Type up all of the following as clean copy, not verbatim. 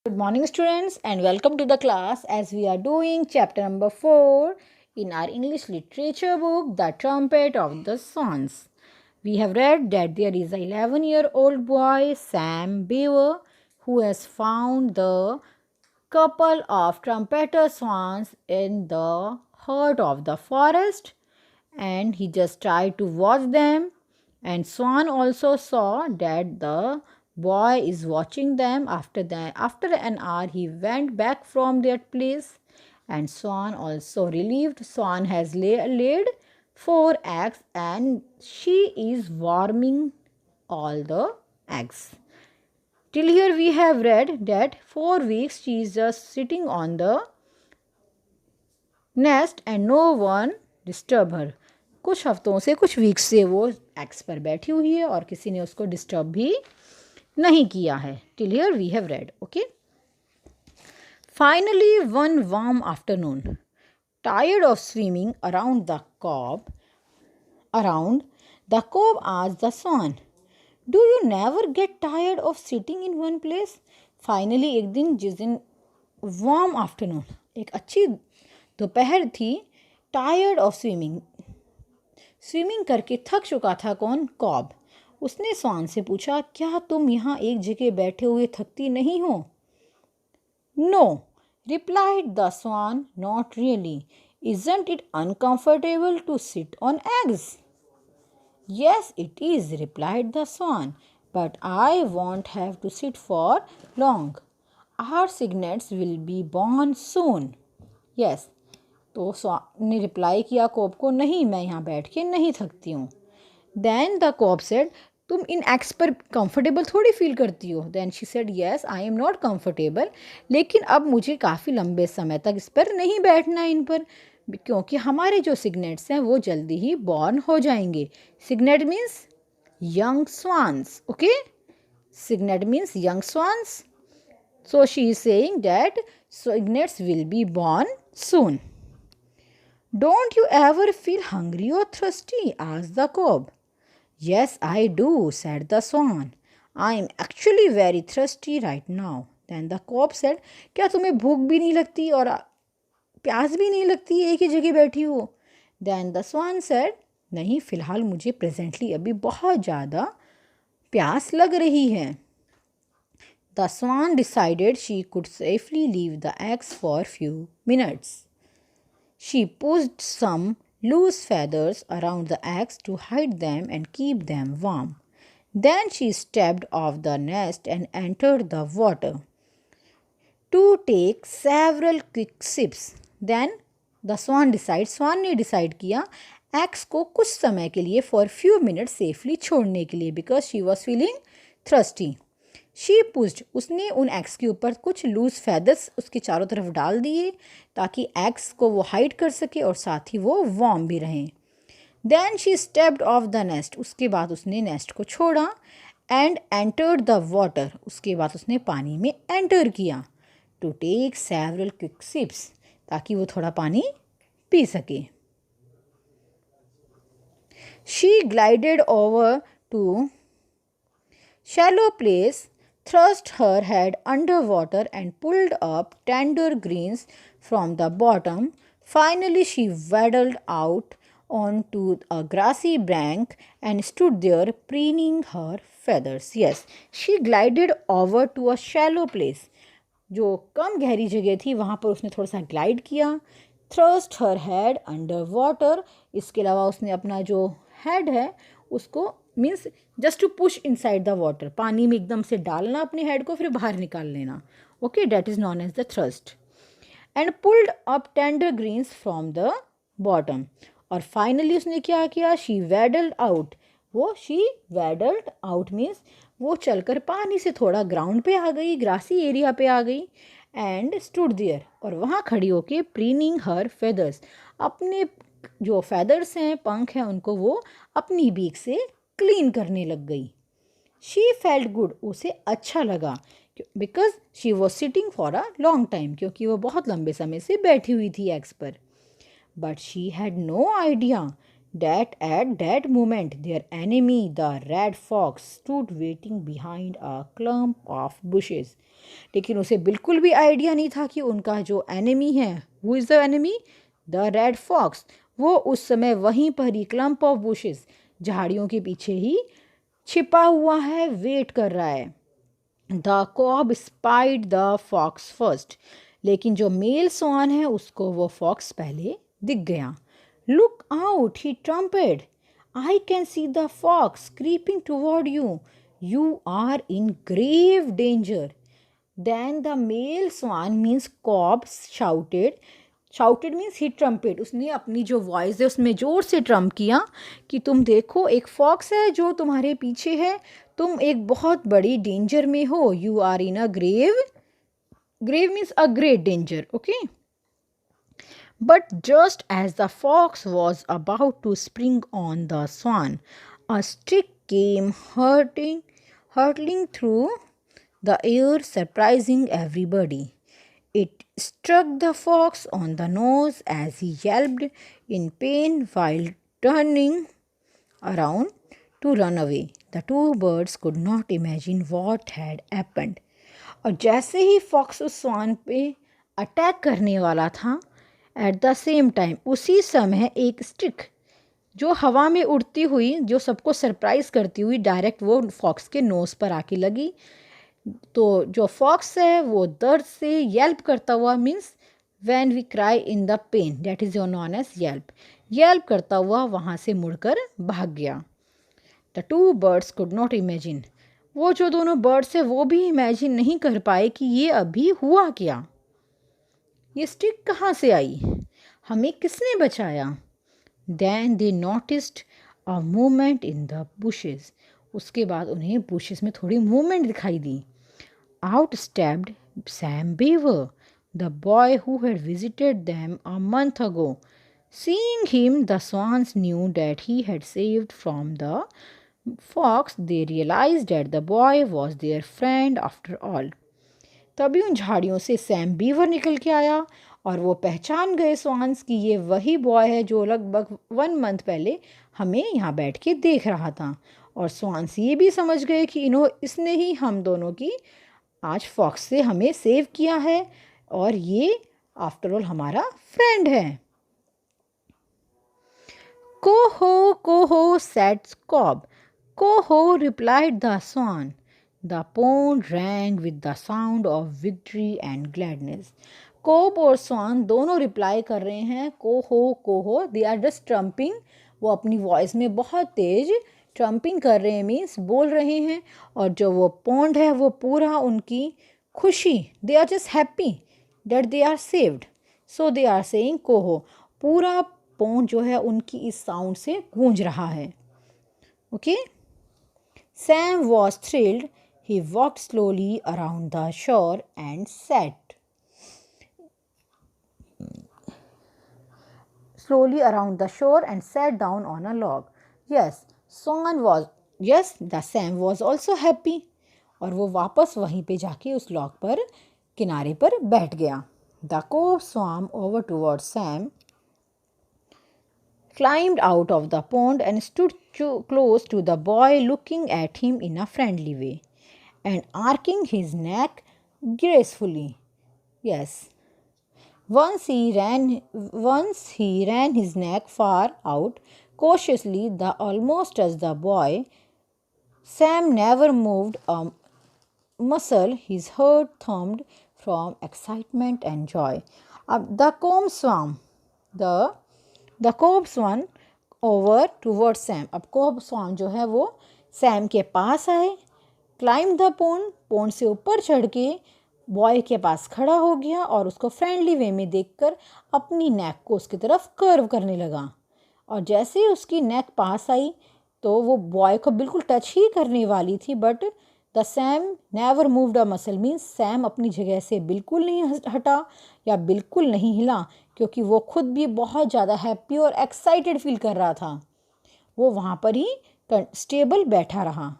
Good morning, students, and welcome to the class as we are doing chapter number 4 in our English literature book, The Trumpet of the Swans. We have read that there is a 11-year-old boy, Sam Beaver, who has found the couple of trumpeter swans in the heart of the forest, and he just tried to watch them, and Swan also saw that the boy is watching them. After an hour he went back from that place, and Swan also relieved. Swan has laid 4 eggs and she is warming all the eggs. Till here we have read that 4 weeks she is just sitting on the nest and no one disturb her. कुछ हफ्तों से, कुछ weeks से वो x पर बैठी हुई है और किसी ने उसको डिस्टर्ब भी नहीं किया है. Till here we have read. Okay. Finally, one warm afternoon, tired of swimming around the cob asked the swan, "Do you never get tired of sitting in one place?" Finally, एक दिन, जिस दिन warm afternoon, एक अच्छी दोपहर थी, tired of swimming करके थक चुका था कौन? कॉब. उसने स्वान से पूछा, क्या तुम यहाँ एक जगह बैठे हुए थकती नहीं हो? No, replied the swan, not really. Isn't it uncomfortable to sit on eggs? Yes it is, replied the swan, but I won't have to sit for long. Our cygnets will be born soon. Yes. तो swan ने reply किया cob को, नहीं, मैं यहाँ बैठ के नहीं थकती हूँ. देन द कॉब सेड, तुम इन एक्स पर कंफर्टेबल थोड़ी फील करती हो? Then she said, yes I am not comfortable, लेकिन अब मुझे काफ़ी लंबे समय तक इस पर नहीं बैठना इन पर, क्योंकि हमारे जो सिग्नेट्स हैं वो जल्दी ही बॉर्न हो जाएंगे. Cygnet means young swans. Okay, cygnet means young swans. So she is saying that cygnets will be born soon. Don't you ever feel hungry or thirsty? asked the cob. Yes, I do, said the swan. I am actually very thirsty right now. Then the cob said, क्या तुम्हें भूख भी नहीं लगती और प्यास भी नहीं लगती, एक ही जगह बैठी हो? Then the swan said, नहीं, फ़िलहाल मुझे प्रेजेंटली अभी बहुत ज़्यादा प्यास लग रही है. The swan decided she could safely leave the eggs for a few minutes. She pushed some loose feathers around the eggs to hide them and keep them warm. Then she stepped off the nest and entered the water to take several quick sips. Then the swan ने decide किया eggs को कुछ समय के लिए for few minutes safely छोड़ने के लिए, because she was feeling thirsty. She pushed, उसने उन एग्स के ऊपर कुछ लूज फैदर्स उसके चारों तरफ डाल दिए ताकि एग्स को वो हाइड कर सके और साथ ही वो वार्म भी रहें. Then she stepped off the nest, उसके बाद उसने नेस्ट को छोड़ा. एंड एंटर्ड द वाटर, उसके बाद उसने पानी में एंटर किया. To take several quick sips, ताकि वो थोड़ा पानी पी सके. She glided over to shallow place, thrust her head under water and pulled up tender greens from the bottom. Finally, she waddled out onto a grassy bank and stood there preening her feathers. Yes, she glided over to a shallow place. जो कम गहरी जगह थी वहाँ पर उसने थोड़ा सा glide किया. Thrust her head under water, इसके अलावा उसने अपना जो हेड है उसको, means just to push inside the water, पानी में एकदम से डालना अपने हेड को, फिर बाहर निकाल लेना. Okay, date is known as the thrust. And pulled up tender greens from the bottom. और फाइनली उसने क्या किया? She waddled out. She waddled out means वो चलकर पानी से थोड़ा ग्राउंड पे आ गई, ग्रासी एरिया पे आ गई. एंड स्टूड देयर, और वहाँ खड़ी होके प्रीनिंग हर फेदर्स, अपने जो फेदर्स हैं, पंख हैं, उनको वो अपनी बीक से क्लीन करने लग गई. शी फेल्ट गुड, उसे अच्छा लगा, because she was sitting for a long time, क्योंकि वो बहुत लंबे समय से बैठी हुई थी एग्स पर. But she had no idea that at that moment their enemy, the red fox, stood waiting behind a clump of bushes. लेकिन उसे बिल्कुल भी आइडिया नहीं था कि उनका जो एनिमी है, who is the enemy, the red fox, वो उस समय वहीं पर ही क्लम्प ऑफ बुशेस, झाड़ियों के पीछे ही छिपा हुआ है, वेट कर रहा है. The cob spied the fox first. लेकिन जो मेल स्वान है उसको वो फॉक्स पहले दिख गया. Look out, he trumpeted. I can see the fox creeping toward you. You are in grave danger. Then the male swan means cob shouted. Shouted means he trumpet. उसने अपनी जो वॉइस है उसमें ज़ोर से ट्रम्प किया कि तुम देखो एक फॉक्स है जो तुम्हारे पीछे है, तुम एक बहुत बड़ी डेंजर में हो. You are in a grave. Grave means a great danger. Okay. But just as the fox was about to spring on the swan, a stick came hurtling through the air, surprising everybody. It struck the fox on the nose as he yelped in pain while turning around to run away. The two birds could not imagine what had happened. और जैसे ही fox उस स्वान पे attack करने वाला था, at the same time उसी समय एक स्टिक जो हवा में उड़ती हुई, जो सबको सरप्राइज़ करती हुई, डायरेक्ट वो फॉक्स के नोज़ पर आके लगी. तो जो फॉक्स है वो दर्द से येल्प करता हुआ, means when we cry in the pain, that is your known as yelp करता हुआ वहाँ से मुड़कर भाग गया. The two birds could not imagine. वो जो दोनों बर्ड्स है वो भी इमेजिन नहीं कर पाए कि ये अभी हुआ क्या, ये स्टिक कहाँ से आई, हमें किसने बचाया. Then they noticed a movement in the bushes. उसके बाद उन्हें बुशेस में थोड़ी मूवमेंट दिखाई दी. Out stepped Sam Beaver, the boy who had visited them a month ago. Seeing him, the swans knew that he had saved from the fox. They realized that the boy was their friend after all. तभी उन झाड़ियों से Sam beaver निकल के आया और वो पहचान गए स्वान्स कि ये वही बॉय है जो लगभग 1 मंथ पहले हमें यहाँ बैठ के देख रहा था. और स्वान्स ये भी समझ गए कि इसने ही हम दोनों की आज फॉक्स से हमें सेव किया है और ये आफ्टर ऑल हमारा फ्रेंड है. Koho said cob. Koho replied the swan. The pond rang with the sound of victory and gladness. Cob और स्वान दोनों रिप्लाई कर रहे हैं koho. They are just trumping. वो अपनी वॉइस में बहुत तेज ट्रम्पिंग कर रहे हैं, मीन्स बोल रहे हैं. और जो वो पॉन्ड है वो पूरा उनकी खुशी, they are just happy that they are saved, so they are saying kohoh. पूरा पॉन्ड जो है उनकी इस साउंड से गूंज रहा है. Okay. Sam was thrilled. He walked slowly around the shore and sat. Down on a log. Yes, the Sam was also happy. और वो वापस वहीं पे जाके उस लॉग पर किनारे पर बैठ गया. The cob swam over towards Sam, climbed out of the pond and stood close to the boy, looking at him in a friendly way and arching his neck gracefully. Yes. Once he ran his neck far out, cautiously, almost touched the boy. Sam never moved a muscle. His heart thumped from excitement and joy. The cob swam. The cob swam over towards Sam. अब कोब स्वान जो है वो Sam के पास आए. Climb the pond से ऊपर चढ़ के बॉय के पास खड़ा हो गया और उसको फ्रेंडली वे में देखकर अपनी नेक को उसकी तरफ कर्व करने लगा. और जैसे ही उसकी नेक पास आई तो वो बॉय को बिल्कुल टच ही करने वाली थी, but the Sam never moved a muscle, means Sam अपनी जगह से बिल्कुल नहीं हटा या बिल्कुल नहीं हिला, क्योंकि वो खुद भी बहुत ज़्यादा हैप्पी और एक्साइटेड फील कर रहा था. वो वहाँ पर ही स्टेबल बैठा रहा.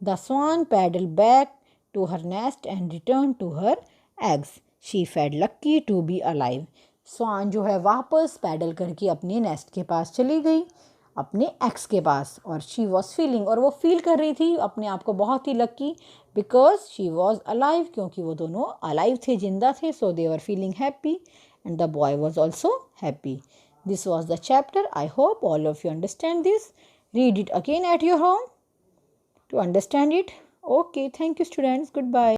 The swan paddled back to her nest and returned to her eggs. She felt lucky to be alive. स्वान जो है वापस पैडल करके अपने नेस्ट के पास चली गई. अपने एक्स के पास, और शी वॉज फीलिंग, और वो फील कर रही थी अपने आप को बहुत ही lucky, because she was alive, क्योंकि वो दोनों अलाइव थे, जिंदा थे. So they were feeling happy and the boy was also happy. This was the chapter. I hope all of you understand this. Read it again at your home to understand it. Okay, thank you students. Goodbye.